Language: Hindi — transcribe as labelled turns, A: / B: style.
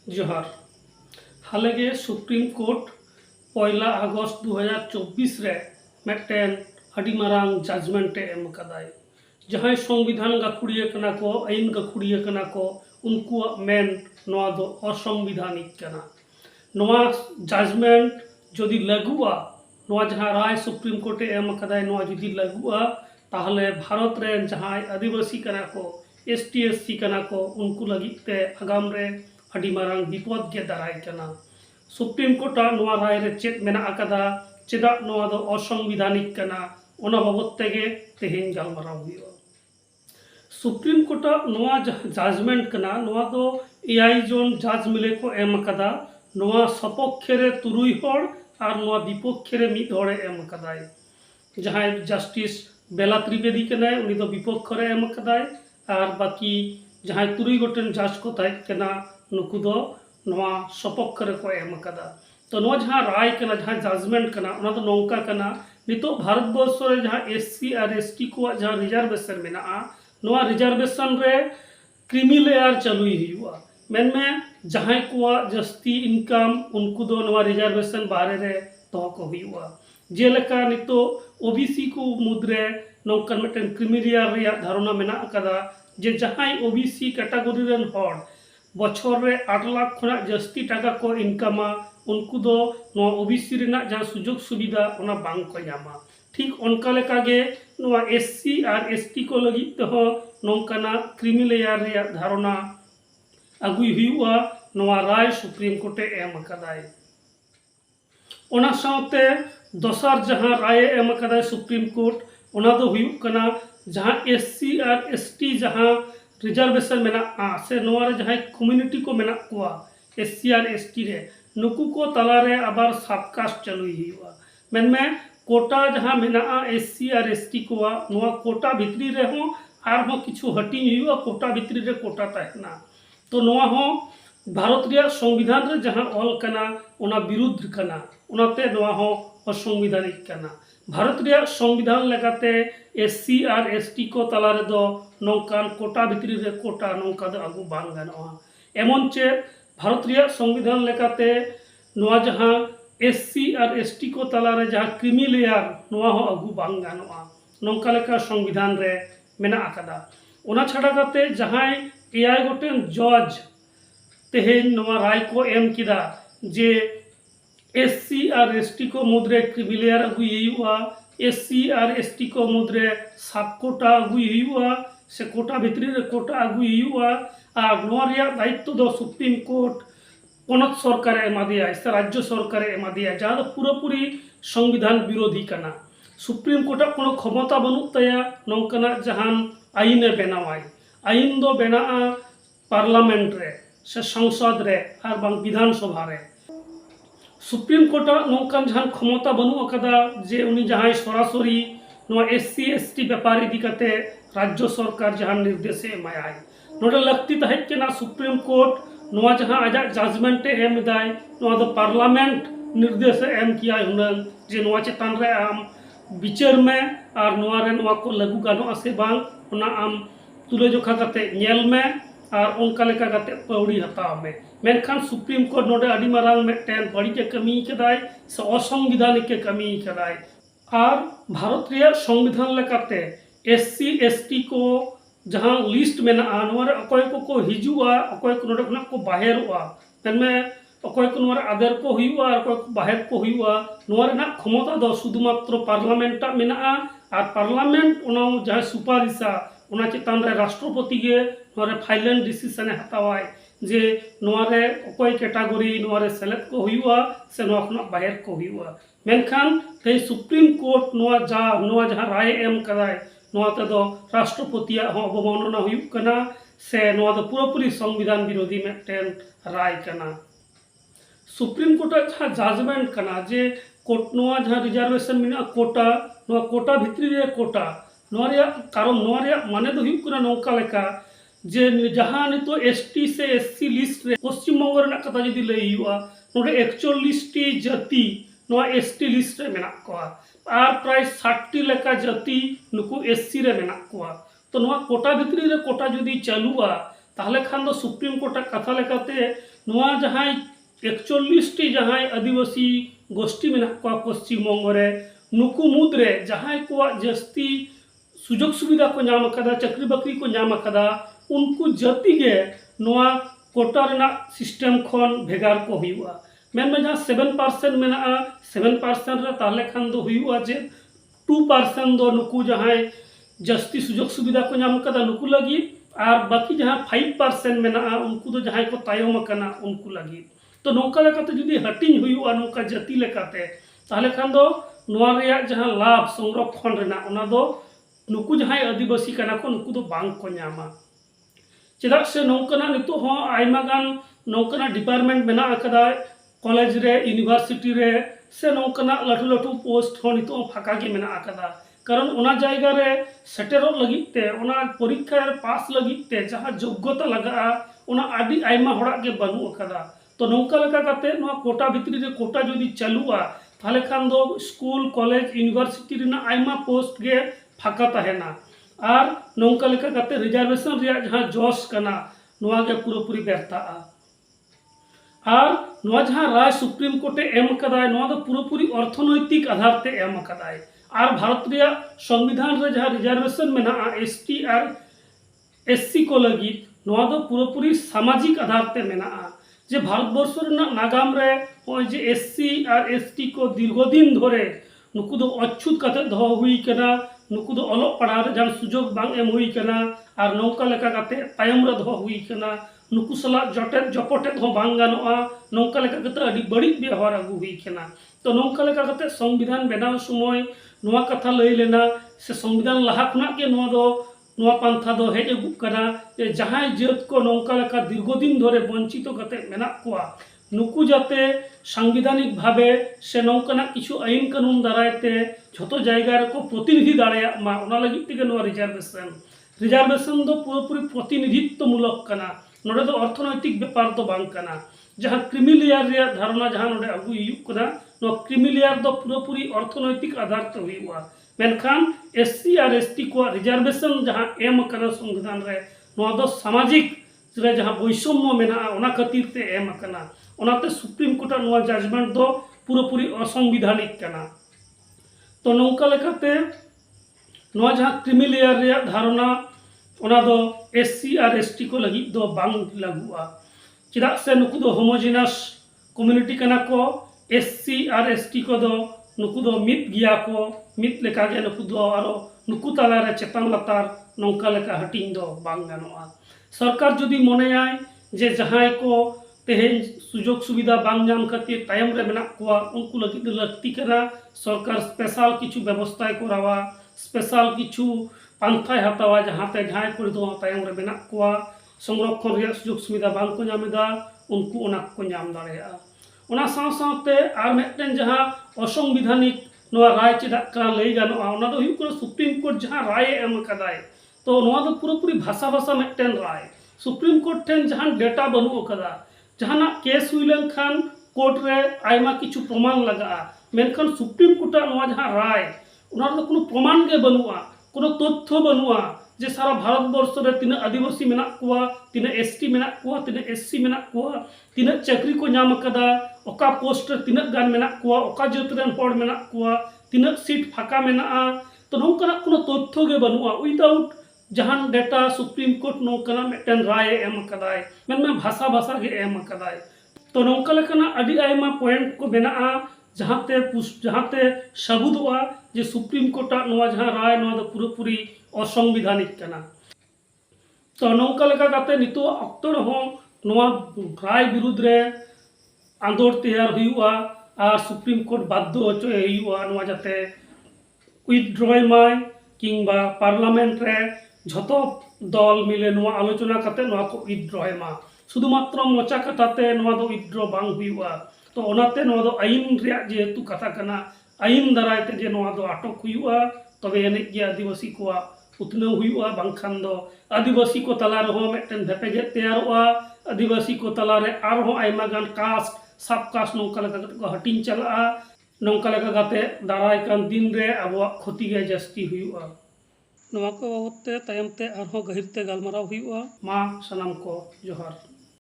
A: जोहार हालेगे सुप्रीम कोर्ट 1 अगस्त 2024 रे मिट्टेन अड़ी मारांग जजमेंट एम कदाय जहां संविधान गाखुड़िया कना को आईन गाखुड़िया कना को उनको मेन नवा दो असंविधानिक कना नवा जजमेंट जदि लगुआ नवा जहां राय सुप्रीम कोर्ट एम कदाय नवा जदि लगुआ ताहले भारत रे जहां आदिवासी कना को एसटी एससी कना को उनको लगिते आगाम रे अड़ी मारांग विपद के दाराय कना सुप्रीम कोर्ट नवा राय रे चेत मेना अकदा चेदा नवा दो असंविधानिक कना ओना बाबत तेगे तेहेन गालमाराव हुआ सुप्रीम कोर्ट नवा जजमेंट कना नवा दो एआई जोन जज मिले को एम कदा नवा सपक्षे रे तुरुई हर और नवा विपक्षे रे मिद हरे एम कदाय जहां जस्टिस बेला त्रिवेदी कनाय उनी दो विपक्ष रे एम कदाय और बाकी जहां तुरुई गोटेन जज को ताय कना नुकु दो नवा सपक्ष रे को एम कदा तो नवा जहां राय कना जहां जजमेंट कना उना दो नौका कना नितो भारत वर्ष रे जहां एससी और एसटी को जहां रिजर्वेशन मेना नवा रिजर्वेशन रे क्रीमी लेयर चालुई हुआ मेन में जहां को जस्ती इनकम उनको दो नवा रिजर्वेशन बारे रे तो को हुआ जेलेका नितो ओबीसी को मुद्रे नौकन मिटन क्रीमी लेयर रे धारणा मेना कदा जे जहां ओबीसी कैटेगरी रेन हर बछर रे 8 लाख खना जस्ती टाका को इनकमा उनको दो नवा ओबीसी रेना जहां सुजोग सुविधा ओना बांग को जामा ठीक उनका लेका गे नवा एससी और एसटी को लगी तो नौकाना क्रीमी लेयर रे धारणा अगुई हुआ नवा राय सुप्रीम कोर्ट एम कदाय ओना साथे दोसर जहां राय एम कदाय सुप्रीम कोर्ट ओना दो हुई कना जहां एससी और एसटी जहां रिजर्वेशन मेना से नवा रे जहां कम्युनिटी को मेना कोआ एससी और एसटी रे नुकु को तला रे आबार सबकास्ट चालुई हुआ मेन में कोटा जहां मेना एससी और एसटी को नवा कोटा भितरी रे हो आर हो किछु हटिंग हुआ कोटा भितरी रे कोटा तहना तो नवा हो भारत रे संविधान रे जहां ऑल कना ओना विरुद्ध कना ओनाते नवा हो असंविधानिक कना भारत रे संविधान लेकाते एससी और एसटी को तला रे दो नौकान कोटा भितरी रे कोटा नौका दो आगु बांग गानोआ एमन चे भारत रे संविधान लेकाते नवा जहां एससी और एसटी को तला रे जहां क्रीमी लेयर नवा हो आगु बांग गानोआ नौका लेका संविधान रे मेना आकदा ओना छाड़ा काते जहां एआई गोटेन जज तेहेन नवा राय को एम किदा जे एससी और एसटी को मुद्रे क्रीमी लेयर अगुई हुआ एससी और एसटी को मुद्रे सब कोटा अगुई हुआ से कोटा भितरी रे कोटा अगुई हुआ और नवा रे दायित्व दो सुप्रीम कोर्ट पनत सरकार एमा दिया से राज्य सरकार एमा दिया जहां दो पूरापूरी संविधान विरोधी कना सुप्रीम कोर्ट कोनो क्षमता बनु तया नौकना जहां आईने बनावाय आईन दो बना पार्लियामेंट रे से संसद रे और बांग विधानसभा रे सुप्रीम कोर्ट नौकान जहां क्षमता बनु अकदा जे उनी जहां सरासरी नवा एससी एसटी व्यापार इदी कते राज्य सरकार जहां निर्देश एमाय नोडे लगती तहे केना सुप्रीम कोर्ट नवा जहां आजा जजमेंट एम दाय नवा दो पार्लियामेंट निर्देश एम किया हुनन जे नवा चेतान रे आम विचार में और नवा रे नवा को लागू गानो से बांग ओना आम तुले जोखा कते नेल में और उनका लेका कते पौड़ी हताव में मेनखान सुप्रीम कोर्ट नोडे अड़ी मारांग मिट्टेन बड़ी के कमी कदाय से असंविधानिक के कमी कदाय और भारत रे संविधान लेकाते एससी एसटी को जहां लिस्ट में नवा रे अकोय को हिजुआ अकोय को नोडे खना को बाहरवा तनमे अकोय को नोरा आदर को हुआ और अकोय को बाहर को हुआ नोरा रे ना क्षमता दो शुधुमात्र पार्लियामेंट मेना और पार्लियामेंट ओना जहां सुपारिशा ओना चेतान रे राष्ट्रपति के नोरे फाइनल डिसीजन हतावाय जे नोरे अकोय कैटेगरी नोरे सेलेक्ट को हुआ से नोआ खना बाहर को हुआ मेनखान ते सुप्रीम कोर्ट नोआ जहां राय एम कदाय नोआ ते दो राष्ट्रपति हो अवमानना हुई कना से नोआ दो पूरापूरी संविधान विरोधी मिट्टेन राय कना सुप्रीम कोर्ट जहां जजमेंट कना जे कोर्ट नोआ जहां रिजर्वेशन मेना कोटा नोआ कोटा भितरी रे कोटा नोआ रे कारण नोआ रे माने दो हुई कना नौका लेका जे जहां नितो एसटी से एससी लिस्ट रे पश्चिम बंग रे कथा जदि लई हुआ नोडे 41 जाति नोआ एसटी लिस्ट रे मेना कोआ और प्राय 60 लेका जाति नुकु एससी रे मेना कोआ तो नोआ कोटा भितरी रे कोटा जदि चालुआ ताहले खान दो सुप्रीम कोर्ट कथा लेकाते नोआ जहां 41 टी जहां आदिवासी गोष्ठी मेना को पश्चिम बंग रे नुकु मुद्रे जहां को जस्ती सुजोग सुविधा को नाम कदा चाकरी बाकरी को नाम कदा उनको जाति के नोआ कोटा रेना सिस्टम खन भेगार को हुआ मेन में जहां 7% मेना 7% रे ताले खान दो हुआ जे 2% दो नुकु जहां जस्ती सुजोग सुविधा को नाम कदा नुकु लगी और बाकी जहां 5% मेना उनको तो जहां को तायम कना उनको लगी तो नौका लेकाते जुदी हटिंग हुआ नौका जाति लेकाते ताले खान दो नोआ रेया जहां लाभ संरक्षण रेना ओना दो नुकु जहां आदिवासी कना को नुकु दो बांग को नामा चेदा से नौकना नितो हो आयमा गान नौकना डिपार्टमेंट मेना अकदा कॉलेज रे यूनिवर्सिटी रे से नौकना लटू लटू पोस्ट हो नितो फाका के मेना अकदा कारण ओना जायगा रे सेटेरो लगिते ओना परीक्षा रे पास लगिते जहां योग्यता लगा ओना आदि आयमा होड़ा के बनु अकदा तो नौका लगा काते नोआ कोटा भितरी रे कोटा जदी चालुआ ताले खान दो स्कूल कॉलेज यूनिवर्सिटी रे ना आयमा पोस्ट गे फाका तहेना और नौका लेका काते रिजर्वेशन रिया जहां जोश कना नोआ गे पूरी व्यर्था और नोआ जहां राय सुप्रीम कोर्टे एम कदाय नोआ दो पूरी अर्थनैतिक आधार ते एम कदाय और भारत रिया संविधान रे जहां रिजर्वेशन मेना एसटी और एससी को लगी नोआ दो पूरी सामाजिक आधार ते मेना जे भारतवर्ष रेना नागाम रे होय जे एससी और एसटी को दीर्घदिन धरे नुकु दो अछूत कते दो हुई कना नुकु दो ऑलोग पढ़ा रे जहां सुजोग बांग एम हुई कना और नौका लेका काते तायम रे दो हुई कना नुकु सला जटे जपटे हो बांग गानोआ नौका लेका काते अडी बड़ी व्यवहार अगु हुई कना तो नौका लेका काते संविधान बनाव समय नोआ कथा लई लेना से संविधान लाहा खुना के नोआ पंथा दो हेज अगु कना जहां जात को नौका लेका दीर्घदिन धरे वंचित कते मेना कोआ नुकु जाते सांविधानिक भावे से नौकना किछु आईन कानून दारायते झोतो जायगा रे को प्रतिनिधि दाड़ाया मा ओना लगी तेगे नो रिजर्वेशन दो पूरी प्रतिनिधित्व मूलक कना नोडे दो अर्थनैतिक व्यापार दो बांग कना जहां क्रिमिलियर रे धारणा जहां नोडे अगु युक कना नो क्रिमिलियर दो पूरी अर्थनैतिक आधार ते हुआ मेनखान एससी और एसटी को रिजर्वेशन जहां एम कना संविधान रे नो दो सामाजिक रे जहां वैषम्य मेना ओना खातिर ते एम कना ओनाते सुप्रीम कोर्ट नोआ जजमेंट दो पूरी असंविधानिक कना तो नौका लेकाते नोआ जहां क्रिमिलेयर रे धारणा ओना दो एससी और एसटी को लगी दो बांग लागुआ चेदा से नुकु दो होमोजेनस कम्युनिटी कना को एससी और एसटी को दो नुकु दो मित गिया को मित लेका गे नुकु दो आरो नुकु ताला रे चेतान लतार नौका लेका हटिंग दो बांग गानोआ सरकार जदि मनेयाय जे जहां को तेहेन सुजोग सुविधा बांग नाम खातिर तायम रे मेना कोआ उनको लगी लगती करा सरकार स्पेशल किछु व्यवस्था करावा स्पेशल किछु पंथा हतावा जहां ते जहां को दो तायम रे मेना कोआ संरक्षण रे सुजोग सुविधा बांग को नामेदा उनको ओना को नाम दाड़ेया ओना साव सावते आर मेटन जहां असंविधानिक नोआ राय चेदा का लई गानोआ ओना दो हुई को सुप्रीम कोर्ट जहां राय एम कदाय तो नोआ दो पूरी भाषा मेटन राय सुप्रीम कोर्ट ठेन जहां डेटा बनु कदा जहां केस हुई लेनखान कोर्ट रे आयमा किछु प्रमाण लगा मेनखान सुप्रीम कोर्ट नोआ जहां राय ओना दो कोनो प्रमाण के बनुआ कोनो तथ्य बनुआ जे सारा भारतवर्ष रे तिना आदिवासी मेना कोआ तिना एसटी मेना कोआ तिना एससी मेना कोआ तिना चाकरी को नाम कदा ओका पोस्ट रे तिना गान मेना कोआ ओका जात रेन हड़ मेना कोआ तिना सीट फाका मेना तो नोकना कोनो तथ्य के बनुआ विदाउट जहां डेटा सुप्रीम कोर्ट नौकना मेटन राय एम कदाय मेन भाषा के एम कदाय तो नौका लेकना अडी आयमा पॉइंट को बेना जहांते सबूतवा जे सुप्रीम कोर्ट नोआ जहां राय नोआ दो पूरी असंविधानिक कना तो नौका लेका काते नितो अक्तर हो नोआ राय विरुद्ध रे आंदोलन तैयार हुआ और सुप्रीम कोर्ट बाध्य होचो हुआ नोआ जाते विथड्रॉय माय किंबा पार्लियामेंट रे झतो दल मिले नोआ आलोचना काते नोआ को विथड्रॉय मा शुधुमात्र मोचा कथाते नोआ दो विथड्रॉ बांग हुआ तो ओनाते नोआ दो आईन रे जेतु कथा कना आईन दाराय ते जे नोआ दो अटक हुआ तबे एने जे आदिवासी को उतनो हुआ बांखान दो आदिवासी को तला रे मेटन भेपेगे तैयारोआ आदिवासी को तला रे आर हो आयमा गान कास्ट सब कास्ट नौका लगा को हटिंग चला नौका लगा गाते दाराय कान दिन रे अब क्षति गे जस्ती हुआ नोआ को बाबते तायमते आर हो गहिरते गालमाराव हुआ मा सनाम को जोहार।